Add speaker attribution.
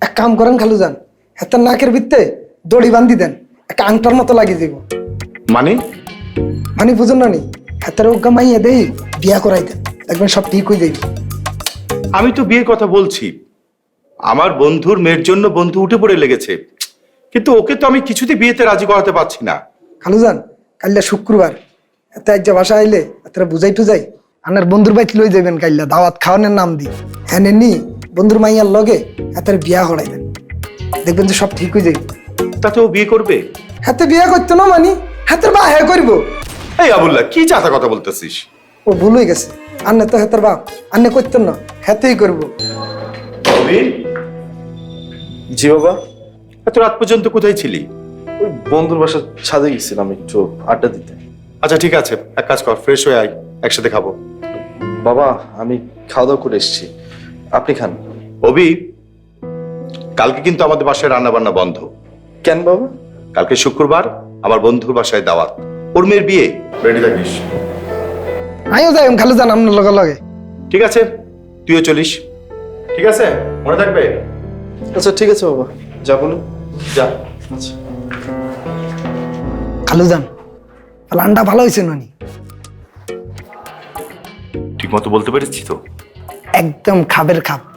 Speaker 1: এক কাম করেন খালুজান, হেতার নাকের ভিত্তে দড়ি বান্ধি দেন, একটা আংটার মতো লাগিয়ে দিব।
Speaker 2: মানে
Speaker 1: মানে বুঝুন না নি, হেতার ওগা মাইয়া দেই বিয়া করাই দেন, দেখবেন সব ঠিক হয়ে যাইবে।
Speaker 2: আমি তো বিয়ের কথা বলছি, আমার বন্ধুর মেয়ের জন্য বন্ধু উঠে পড়ে লেগেছে, কিন্তু ওকে তো আমি কিছুতেই বিয়েতে রাজি করাতে পারছি না।
Speaker 1: খালুজান, কাইল্লা শুক্রবার, এত এক যে বাসা আইলে এতটা বুঝাই টুজাই আনার বন্ধুর বাইক লই যাবেন, কাইল্লা দাওয়াত খাওয়ানোর নাম দি হ্যাঁ নি বন্ধুর মাইয়ার লগে এতের বিয়া করাই দেন, দেখবেন যে সব ঠিক হয়ে যাইবে।
Speaker 2: তাতে ও বিয়ে করবে?
Speaker 1: হাতে বিয়া করতো না মানি, হাতের বা হ্যাঁ করবো।
Speaker 2: এই আবুল্লাহ, কি চাতা কথা বলতেছিস?
Speaker 1: ও ভুল হয়ে গেছে, আন্নে তো হাতের বাপ, আন্নে করতেন না, হাতেই করবো।
Speaker 3: জি বাবা।
Speaker 2: এত রাত পর্যন্ত কোথায় ছিলি?
Speaker 3: ওই বন্ধুর বাসার ছাদে গেছিলাম একটু আড্ডা দিতে।
Speaker 2: আচ্ছা ঠিক আছে, এক কাজ কর, ফ্রেশ হয়ে আয়, একসাথে খাবো।
Speaker 3: বাবা আমি খাওয়া দাওয়া করে এসেছি, আপনি খান।
Speaker 2: অভি, কালকে কিন্তু আমাদের বাসায় রান্না বান্না বন্ধ।
Speaker 3: কেন বাবা?
Speaker 2: কালকে শুক্রবার, আমার বন্ধুর বাসায় দাওয়াত, ওর মেয়ের বিয়ে। রেডি থাকিস।
Speaker 1: আমিও যাই খালুজান আপনার লগে লগে।
Speaker 2: ঠিক আছে, তুইও চলিস। ঠিক আছে, মনে থাকবে।
Speaker 3: আচ্ছা ঠিক আছে বাবা, যা বলুন।
Speaker 2: যা।
Speaker 3: আচ্ছা।
Speaker 1: খালুজান, প্ল্যানটা ভালো হয়েছে নানি,
Speaker 2: ঠিক মতো বলতে পেরেছি তো?
Speaker 1: একদম খাবের খাপ।